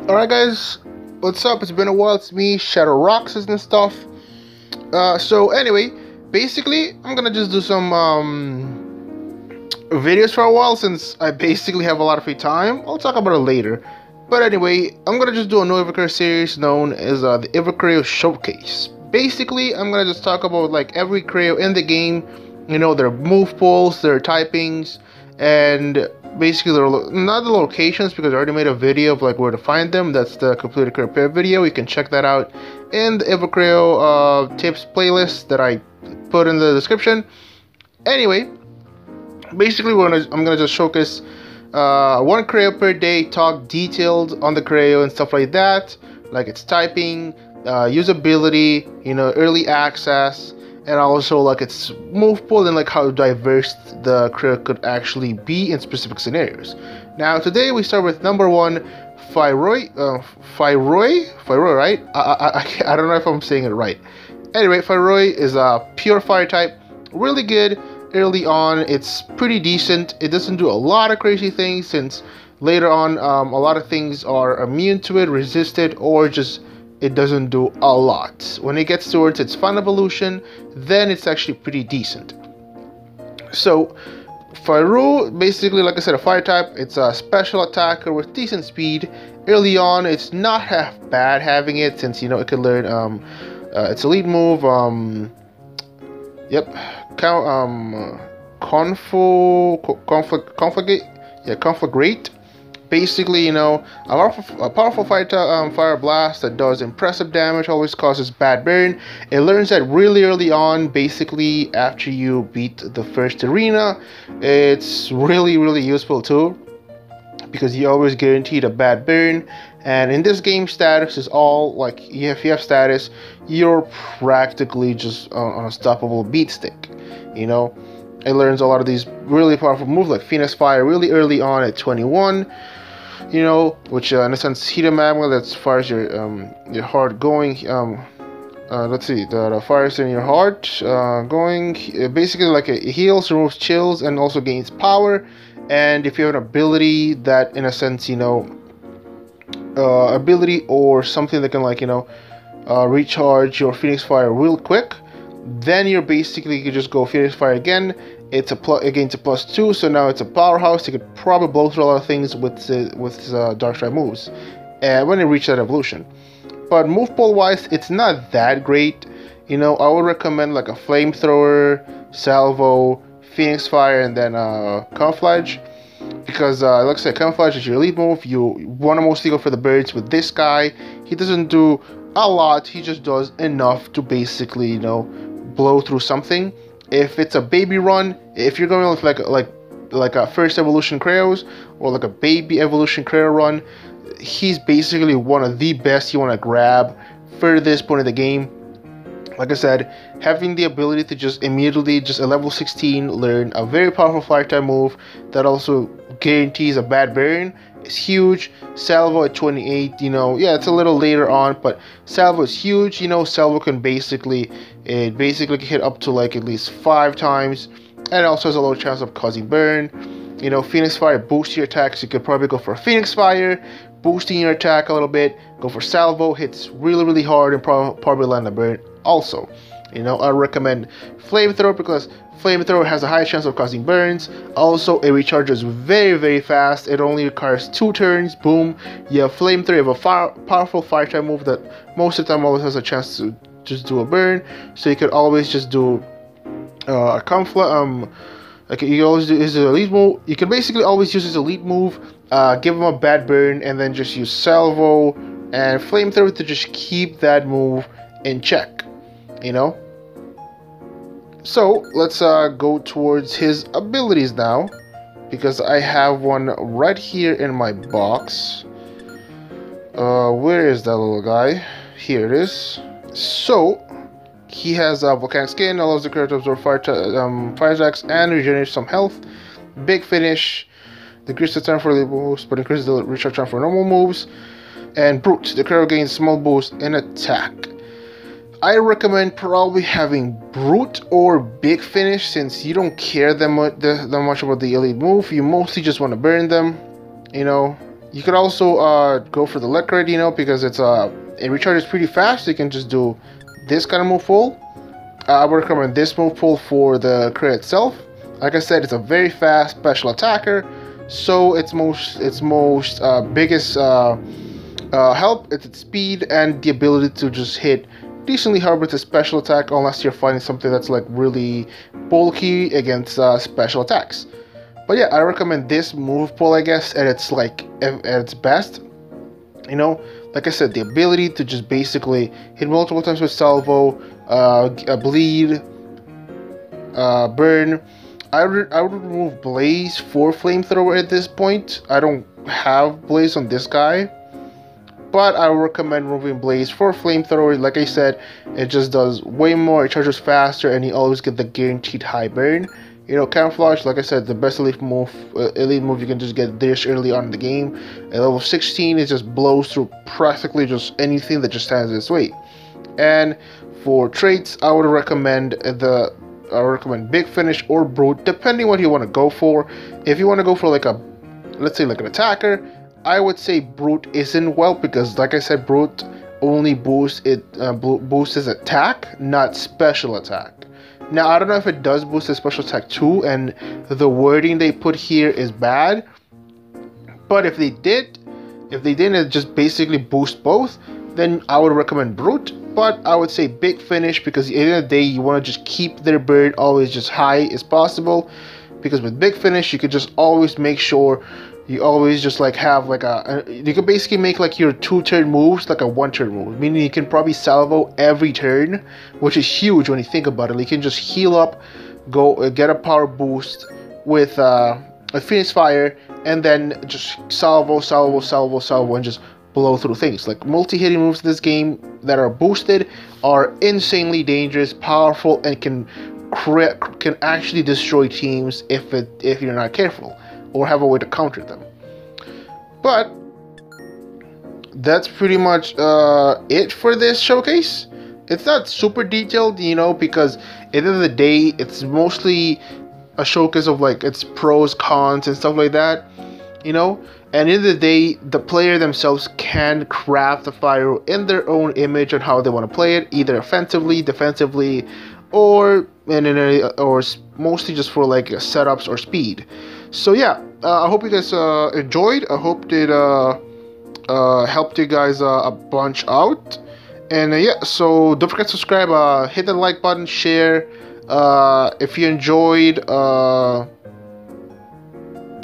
Alright guys, what's up? It's been a while. It's me, Shadow Roxas and stuff. So anyway, basically I'm gonna just do some videos for a while since I basically have a lot of free time. I'll talk about it later. But anyway, I'm gonna just do a new Evocreo series known as the Evocreo Showcase. Basically, I'm gonna just talk about like every Creo in the game, their move pools, their typings, and basically not the locations because I already made a video of like where to find them. That's the completed Creo pair video. You can check that out in the Evocreo tips playlist that I put in the description. Anyway, basically I'm gonna just showcase one Creo per day, talk detailed on the Creo and stuff like that, like its typing, usability, early access, and also like its move pool and like how diverse the Creo could actually be in specific scenarios. Now today we start with number one, Firoi, right? I don't know if I'm saying it right. Anyway, Firoi is a pure fire type, really good. Early on, it's pretty decent. It doesn't do a lot of crazy things since later on, a lot of things are immune to it, resist it, or just it doesn't do a lot. When it gets towards its fun evolution, then it's actually pretty decent. So, Faru, basically, like I said, a fire type. It's a special attacker with decent speed. Early on, it's not half bad having it since it can learn its elite move. Conflagrate. Basically, a powerful fire blast that does impressive damage, always causes bad burn. It learns that really early on, basically after you beat the first arena. It's really, really useful too, because you always guaranteed a bad burn. And in this game, status is all like, if you have status, you're practically just an unstoppable beat stick. It learns a lot of these really powerful moves like Phoenix Fire really early on at 21. Which in a sense, heat of magma that fires your heart going. Let's see, the fires in your heart going. Basically, like it heals, removes chills, and also gains power. And if you have an ability that, in a sense, ability or something that can recharge your Phoenix Fire real quick, then you're basically, you could just go Phoenix Fire again. It gains a +2, so now it's a powerhouse. You could probably blow through a lot of things with Dark Strike moves when it reaches that evolution. But move pool wise, it's not that great. I would recommend like a Flamethrower, Salvo, Phoenix Fire, and then Camouflage. Because, like I said, Camouflage is your lead move. You want to mostly go for the birds with this guy. He doesn't do a lot. He just does enough to basically, blow through something. If it's a baby run, if you're going with like a first evolution Creos or like a baby evolution Creo run, he's basically one of the best you want to grab for this point of the game. Like I said, having the ability to just immediately, just at level 16, learn a very powerful fire type move that also guarantees a bad burn is huge. Salvo at 28, it's a little later on, but Salvo is huge. Salvo can basically hit up to like at least 5 times, and it also has a low chance of causing burn. Phoenix Fire boosts your attacks. You could probably go for Phoenix Fire, boosting your attack a little bit. Go for Salvo, hits really, really hard and probably land a burn. Also, I recommend Flamethrower because Flamethrower has a high chance of causing burns. Also, it recharges very, very fast. It only requires 2 turns. Boom. You have Flamethrower. You have a powerful fire type move that most of the time always has a chance to just do a burn. So you could always just do a conflict. Like you always do his elite move. You can basically always use his elite move. Give him a bad burn, and then just use Salvo and Flamethrower to just keep that move in check. So let's go towards his abilities now, because I have one right here in my box. Where is that little guy? Here it is. So he has volcanic skin, allows the creature to absorb fire attacks and regenerate some health. Big finish, decreases the time for the boost, but increases the recharge time for normal moves. And brute, the creature gains small boost in attack. I recommend probably having brute or big finish, since you don't care that much about the elite move. You mostly just want to burn them. You could also go for the liquid, you know, because it recharges pretty fast. You can just do this kind of move pull. I would recommend this move pull for the crit itself. Like I said, it's a very fast special attacker, so its biggest help is its speed and the ability to just hit decently hard with a special attack, unless you're finding something that's like really bulky against special attacks. But yeah, I recommend this move pull, I guess, at its best. You know, like I said, the ability to just basically hit multiple times with salvo, bleed, burn. I would remove Blaze for Flamethrower at this point. I don't have Blaze on this guy, but I would recommend removing Blaze for Flamethrower. Like I said, it just does way more, it charges faster, and you always get the guaranteed high burn. You know, Camouflage, like I said, the best elite move you can just get this early on in the game. At level 16, it just blows through practically just anything that just stands in its way. And for traits, I would recommend Big Finish or Brute, depending what you want to go for. If you want to go for like let's say like an attacker, I would say Brute isn't well, because like I said, Brute only boosts its attack, not special attack. Now, I don't know if it does boost the special attack too, and the wording they put here is bad. But if they didn't, it just basically boost both, then I would recommend Brute. But I would say Big Finish, because at the end of the day, you want to just keep their burn always just high as possible. Because with Big Finish, you could just always make sure you always just like have like you can basically make like your 2-turn moves like a 1-turn move, meaning you can probably salvo every turn, which is huge when you think about it. You can just heal up, go get a power boost with a Phoenix Fire, and then just salvo, and just blow through things. Like multi-hitting moves in this game that are boosted are insanely dangerous, powerful, and can actually destroy teams if you're not careful or have a way to counter them. But that's pretty much it for this showcase. It's not super detailed, you know, because at the end of the day, it's mostly a showcase of like its pros, cons, and stuff like that, you know. And at the end of the day, the player themselves can craft the fire in their own image on how they want to play it, either offensively, defensively, or mostly just for like setups or speed. So yeah, I hope you guys enjoyed. I hope it helped you guys a bunch out. And yeah, so don't forget to subscribe, hit the like button, share. If you enjoyed,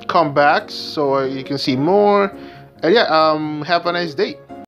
come back so you can see more. And yeah, have a nice day.